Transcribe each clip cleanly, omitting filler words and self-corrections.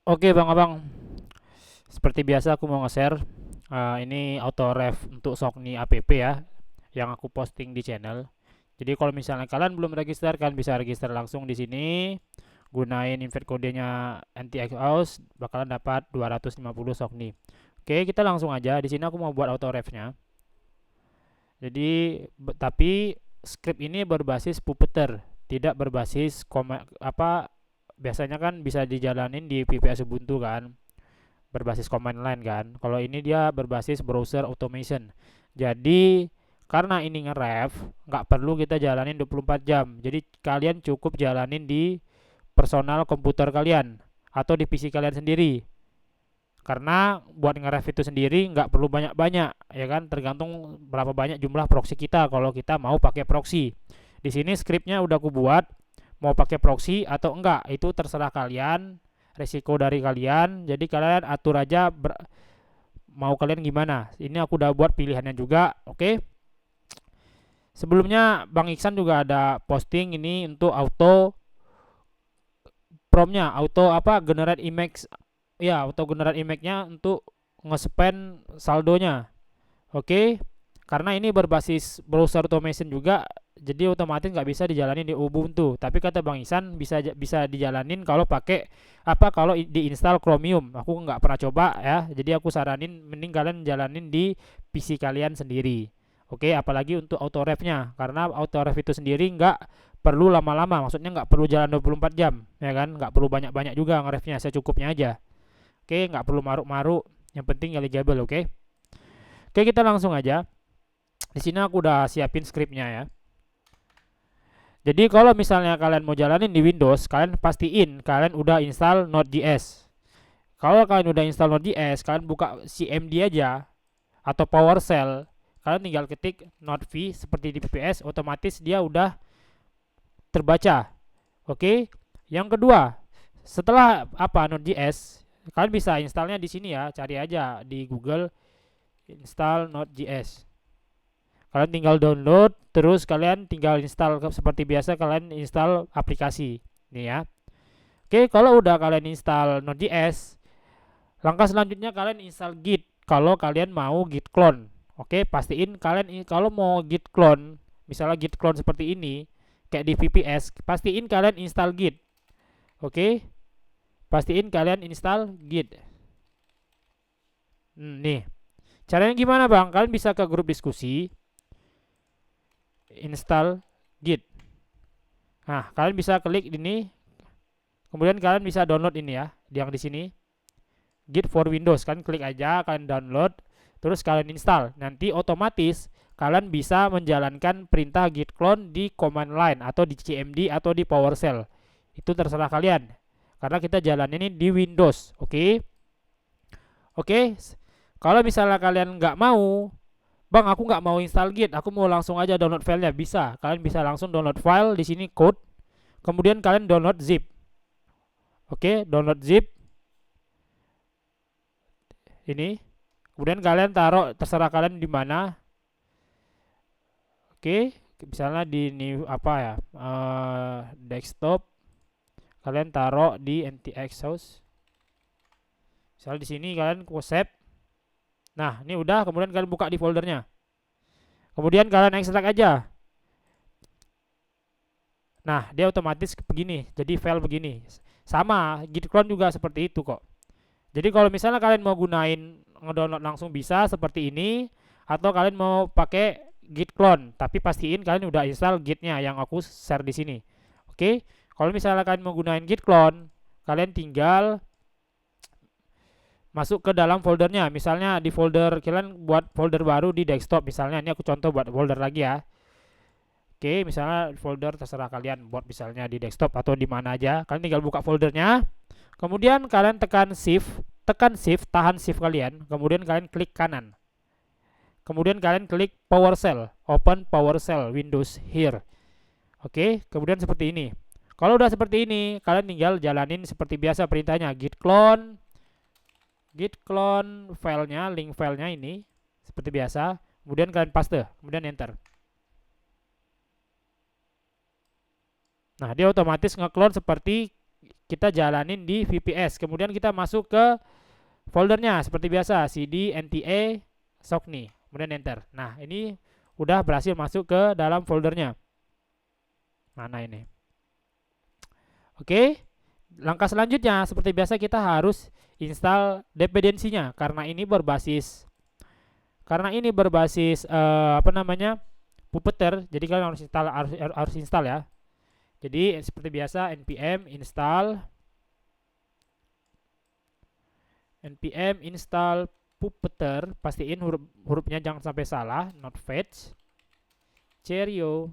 Oke Bang Abang, seperti biasa aku mau nge-share ini auto ref untuk Sogni app ya, yang aku posting di channel. Jadi kalau misalnya kalian belum register, kan bisa register langsung di sini, gunain invite kodenya NTX House, bakalan dapat 250 Sogni. Oke, kita langsung aja. Di sini aku mau buat auto refnya. Jadi tapi script ini berbasis Puppeteer, tidak berbasis apa, biasanya kan bisa dijalanin di VPS Ubuntu kan, berbasis command line kan. Kalau ini dia berbasis browser automation. Jadi karena ini nge-ref, nggak perlu kita jalanin 24 jam. Jadi kalian cukup jalanin di personal komputer kalian atau di PC kalian sendiri. Karena buat nge-ref itu sendiri nggak perlu banyak-banyak, ya kan? Tergantung berapa banyak jumlah proxy kita kalau kita mau pakai proxy. Di sini scriptnya udah aku buat, mau pakai proxy atau enggak itu terserah kalian, resiko dari kalian. Jadi kalian atur aja mau kalian gimana. Ini aku udah buat pilihannya juga. Oke. Sebelumnya Bang Iksan juga ada posting ini untuk auto promnya, auto apa, generate image, ya auto generate image-nya untuk nge-spend saldonya. Oke. Karena ini berbasis browser automation juga, jadi otomatis nggak bisa dijalanin di Ubuntu. Tapi kata Bang Isan bisa dijalanin kalau pakai apa, kalau diinstal Chromium. Aku nggak pernah coba ya, jadi aku saranin mending kalian jalanin di PC kalian sendiri. Oke, apalagi untuk auto refnya, karena auto ref itu sendiri nggak perlu lama-lama, maksudnya nggak perlu jalan 24 jam, ya kan? Nggak perlu banyak-banyak juga ngerefnya, secukupnya aja. Oke, nggak perlu maruk-maruk, yang penting eligible. Oke. Oke, kita langsung aja. Di sini aku udah siapin scriptnya ya. Jadi kalau misalnya kalian mau jalanin di Windows, kalian pastiin kalian udah install Node.js. Kalau kalian udah install Node.js, kalian buka CMD aja atau PowerShell. Kalian tinggal ketik Node.v seperti di VPS, otomatis dia udah terbaca. Oke. Yang kedua, setelah apa Node.js, kalian bisa installnya di sini ya. Cari aja di Google install Node.js. Kalian tinggal download, terus kalian tinggal install seperti biasa, kalian install aplikasi nih ya. Oke, kalau udah kalian install Node.js, langkah selanjutnya kalian install Git kalau kalian mau Git clone. Oke, pastiin kalian kalau mau Git clone, misalnya Git clone seperti ini kayak di VPS, pastiin kalian install Git. Oke, pastiin kalian install Git. Nih caranya gimana Bang? Kalian bisa ke grup diskusi, install Git. Nah, kalian bisa klik ini, kemudian kalian bisa download ini ya, yang di sini. Git for Windows, kan klik aja, kalian download, terus kalian install. Nanti otomatis kalian bisa menjalankan perintah git clone di command line atau di CMD atau di PowerShell. Itu terserah kalian. Karena kita jalan ini di Windows, oke? Oke. Kalau misalnya kalian nggak mau, Bang, aku nggak mau install Git, aku mau langsung aja download filenya, bisa. Kalian bisa langsung download file di sini code, kemudian kalian download zip. Oke, download zip ini. Kemudian kalian taruh, terserah kalian di mana. Oke, misalnya di new apa ya, desktop. Kalian taruh di NTX House. Misalnya di sini kalian save. Nah, ini udah, kemudian kalian buka di foldernya. Kemudian kalian ekstrak aja. Nah, dia otomatis begini, jadi file begini. Sama, git clone juga seperti itu kok. Jadi kalau misalnya kalian mau gunain ngedownload langsung bisa seperti ini, atau kalian mau pakai git clone, tapi pastiin kalian udah install gitnya yang aku share di sini. Oke, kalau misalnya kalian mau gunain git clone, kalian tinggal masuk ke dalam foldernya. Misalnya di folder, kalian buat folder baru di desktop. Misalnya ini aku contoh buat folder lagi ya. Oke, misalnya folder terserah kalian buat misalnya di desktop atau di mana aja. Kalian tinggal buka foldernya. Kemudian kalian tekan shift, tahan shift kalian. Kemudian kalian klik kanan. Kemudian kalian klik PowerShell, open PowerShell Windows here. Oke, kemudian seperti ini. Kalau udah seperti ini, kalian tinggal jalanin seperti biasa perintahnya, git clone filenya, link filenya ini seperti biasa. Kemudian kalian paste, kemudian enter. Nah, dia otomatis nge-clone seperti kita jalanin di VPS. Kemudian kita masuk ke foldernya seperti biasa, cd nta socni, kemudian enter. Nah, ini udah berhasil masuk ke dalam foldernya. Mana ini? Oke. Langkah selanjutnya seperti biasa kita harus install dependensinya karena ini berbasis apa namanya? Puppet. Jadi kalian harus install ya. Jadi seperti biasa npm install Puppet, pastiin hurufnya jangan sampai salah, not fetch, Cheerio,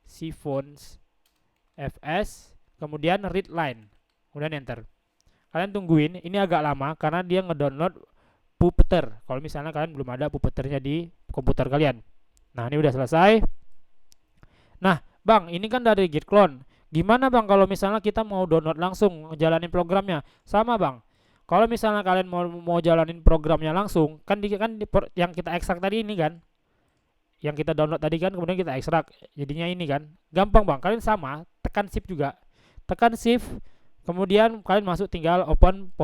Siphons, fs, kemudian readline, kemudian enter. Kalian tungguin, ini agak lama karena dia ngedownload Puppet. Kalau misalnya kalian belum ada Puppetnya di komputer kalian. Nah, ini udah selesai. Nah, Bang, ini kan dari git clone. Gimana Bang kalau misalnya kita mau download langsung jalanin programnya? Sama Bang. Kalau misalnya kalian mau jalanin programnya langsung, kan yang kita ekstrak tadi ini kan, yang kita download tadi kan, kemudian kita ekstrak, jadinya ini kan, gampang Bang. Kalian sama, tekan shift juga, tekan shift, kemudian kalian masuk tinggal open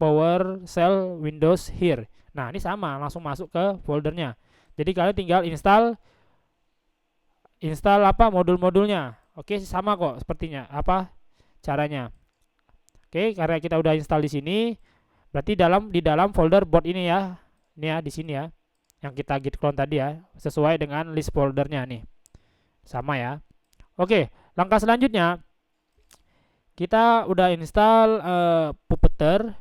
PowerShell Windows here. Nah, ini sama, langsung masuk ke foldernya. Jadi kalian tinggal install apa modul-modulnya. Oke, sama kok sepertinya apa caranya. Oke, karena kita udah install di sini, berarti di dalam folder board ini ya. Ini ya di sini ya. Yang kita git clone tadi ya, sesuai dengan list foldernya nih. Sama ya. Oke, langkah selanjutnya kita udah install Puppet.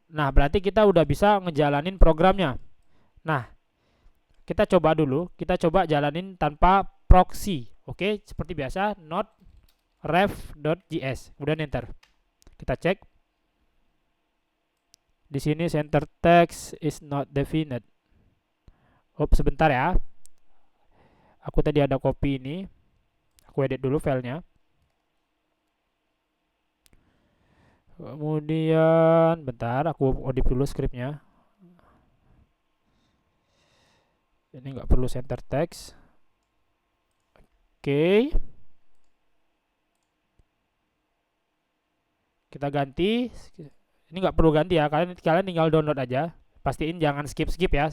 Nah, berarti kita udah bisa ngejalanin programnya. Nah, kita coba dulu, kita coba jalanin tanpa proxy. Oke, seperti biasa node ref.js, kemudian enter. Kita cek. Di sini center text is not defined. Sebentar ya. Aku tadi ada copy ini. Aku edit dulu filenya. Kemudian bentar, aku edit dulu scriptnya. Ini nggak perlu center text. Oke. Kita ganti. Ini nggak perlu ganti ya, kalian tinggal download aja. Pastiin jangan skip ya.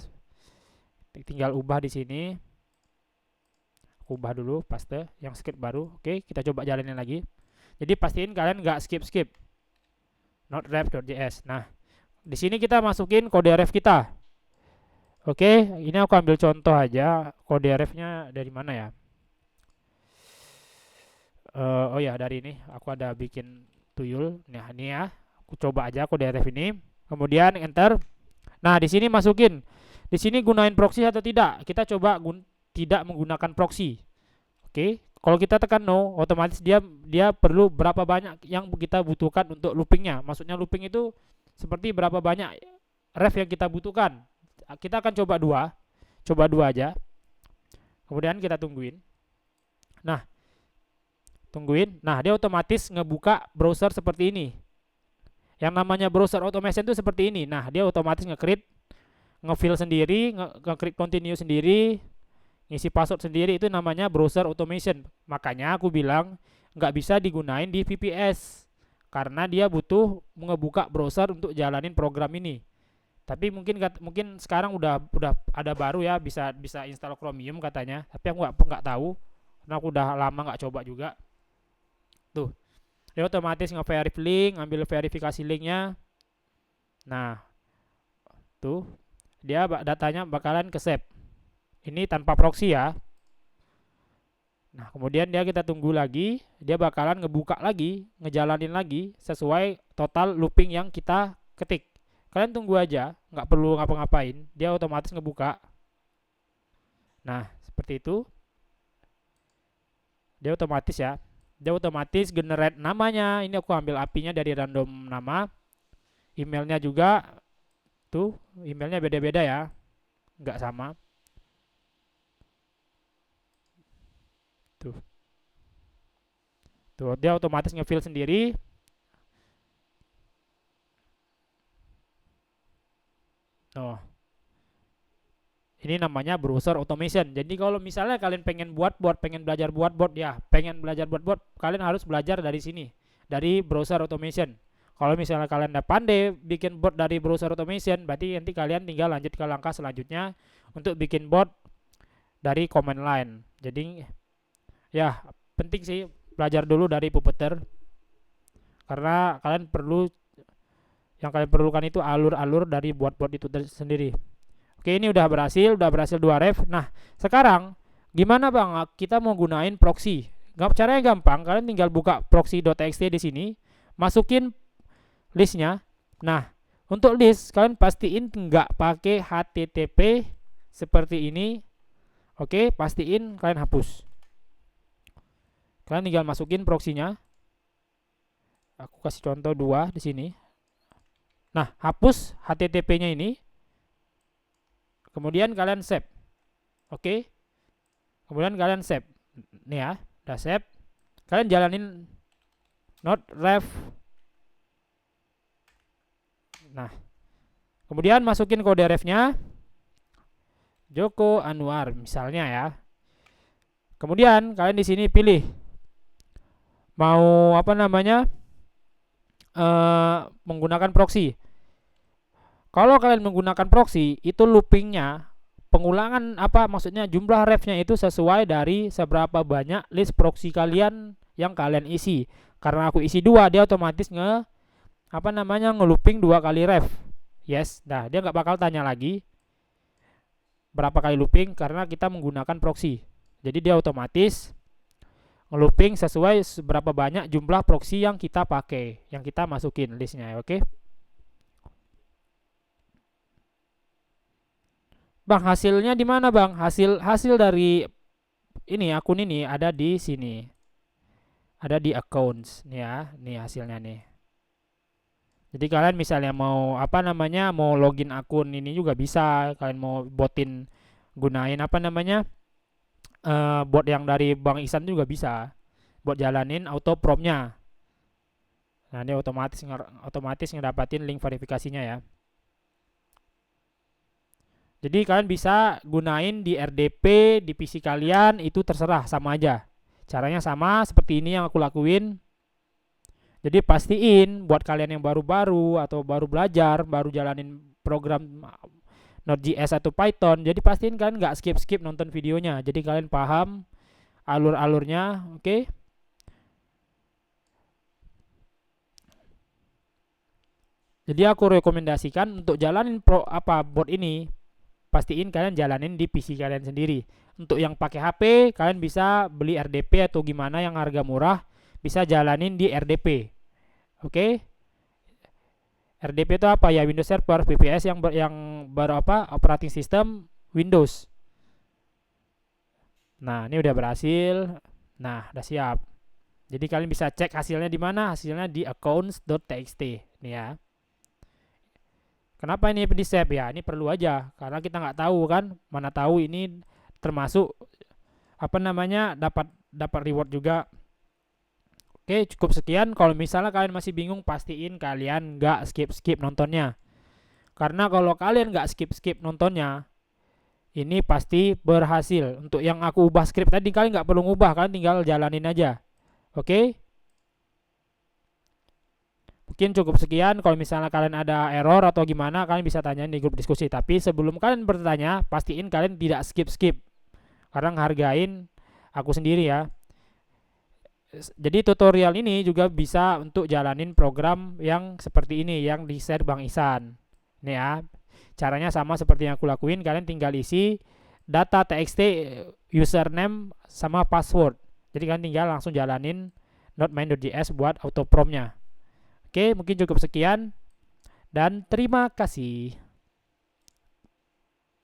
Tinggal ubah di sini. Aku ubah dulu paste yang script baru. Oke, kita coba jalanin lagi. Jadi pastiin kalian nggak skip. Not ref.js. Nah, di sini kita masukin kode ref kita. Oke, ini aku ambil contoh aja. Kode refnya dari mana ya? Oh ya, dari ini. Aku ada bikin tuyul. Nah, ini ya. Aku coba aja kode ref ini. Kemudian enter. Nah, di sini masukin. Di sini gunain proxy atau tidak? Kita coba tidak menggunakan proxy. Oke, kalau kita tekan no, otomatis dia perlu berapa banyak yang kita butuhkan untuk loopingnya. Maksudnya looping itu seperti berapa banyak ref yang kita butuhkan. Kita akan coba dua aja. Kemudian kita tungguin. Nah, dia otomatis ngebuka browser seperti ini. Yang namanya browser automation itu seperti ini. Nah, dia otomatis nge-create, nge-fill sendiri, nge-create continue sendiri, ngisi password sendiri, itu namanya browser automation. Makanya aku bilang nggak bisa digunain di VPS karena dia butuh ngebuka browser untuk jalanin program ini. Tapi mungkin sekarang udah ada baru ya, bisa install Chromium katanya. Tapi aku nggak tahu karena aku udah lama nggak coba juga. Tuh, dia otomatis nge-verify link, ambil verifikasi linknya. Nah, tuh dia datanya bakalan ke save. Ini tanpa proxy ya. Nah, kemudian kita tunggu lagi, dia bakalan ngebuka lagi, ngejalanin lagi sesuai total looping yang kita ketik. Kalian tunggu aja, nggak perlu ngapa-ngapain, dia otomatis ngebuka. Nah, seperti itu. Dia otomatis ya. Dia otomatis generate namanya. Ini aku ambil API-nya dari random nama. Emailnya juga. Tuh, emailnya beda-beda ya. Nggak sama. Tuh, dia otomatis nge-fill sendiri. Oh, ini namanya browser automation. Jadi kalau misalnya kalian pengen belajar buat board, kalian harus belajar dari sini, dari browser automation. Kalau misalnya kalian udah pandai bikin bot dari browser automation, berarti nanti kalian tinggal lanjut ke langkah selanjutnya untuk bikin bot dari command line. Jadi ya penting sih belajar dulu dari Puppeteer, karena kalian perlukan itu alur-alur dari buat bot itu sendiri. Oke, ini udah berhasil 2 ref. Nah, sekarang gimana Bang? Kita mau gunain proxy. Caranya gampang, kalian tinggal buka proxy.txt di sini, masukin listnya. Nah, untuk list kalian pastiin nggak pakai HTTP seperti ini. Oke, pastiin kalian hapus. Kalian tinggal masukin proxy-nya. Aku kasih contoh 2 di sini. Nah, hapus HTTP-nya ini. Kemudian kalian save. Oke. Kemudian kalian save. Nih ya, udah save. Kalian jalanin node ref. Nah, kemudian masukin kode refnya Joko Anwar misalnya ya. Kemudian kalian di sini pilih mau apa namanya menggunakan proxy. Kalau kalian menggunakan proxy, itu loopingnya, pengulangan maksudnya jumlah refnya itu sesuai dari seberapa banyak list proxy kalian yang kalian isi. Karena aku isi 2, dia otomatis ngelooping 2 kali ref. Yes, nah dia nggak bakal tanya lagi berapa kali looping karena kita menggunakan proxy. Jadi dia otomatis ngelooping sesuai seberapa banyak jumlah proxy yang kita pakai, yang kita masukin listnya. Oke. Bang, hasilnya di mana Bang? Hasil dari ini akun ini ada di sini. Ada di accounts nih ya. Nih hasilnya nih. Jadi kalian misalnya mau mau login akun ini juga bisa. Kalian mau gunain bot yang dari Bang Ihsan juga bisa. Bot jalanin auto prompt-nya. Nah, ini otomatis ngedapatin link verifikasinya ya. Jadi kalian bisa gunain di RDP di PC kalian, itu terserah, sama aja. Caranya sama seperti ini yang aku lakuin. Jadi pastiin buat kalian yang baru-baru atau baru belajar, baru jalanin program Node.js atau Python, jadi pastiin kalian nggak skip nonton videonya. Jadi kalian paham alur-alurnya, oke? Jadi aku rekomendasikan untuk jalanin bot ini, pastiin kalian jalanin di PC kalian sendiri. Untuk yang pakai HP, kalian bisa beli RDP atau gimana yang harga murah, bisa jalanin di RDP. Oke. RDP itu apa ya? Windows Server, VPS yang baru operating system Windows. Nah, ini udah berhasil. Nah, udah siap. Jadi kalian bisa cek hasilnya di mana? Hasilnya di accounts.txt nih ya. Kenapa ini di save ya? Ini perlu aja karena kita nggak tahu kan, mana tahu ini termasuk dapat reward juga. Oke, cukup sekian. Kalau misalnya kalian masih bingung, pastiin kalian nggak skip nontonnya. Karena kalau kalian nggak skip nontonnya, ini pasti berhasil. Untuk yang aku ubah script tadi, kalian nggak perlu ngubah, kalian tinggal jalanin aja. Oke. Mungkin cukup sekian. Kalau misalnya kalian ada error atau gimana, kalian bisa tanyain di grup diskusi. Tapi sebelum kalian bertanya, pastiin kalian tidak skip karena ngehargain aku sendiri ya. Jadi tutorial ini juga bisa untuk jalanin program yang seperti ini yang di share Bang Ihsan. Nih ya. Caranya sama seperti yang aku lakuin, kalian tinggal isi data txt, username sama password. Jadi kalian tinggal langsung jalanin node.main.js buat auto prompt-nya. Oke, mungkin cukup sekian dan terima kasih.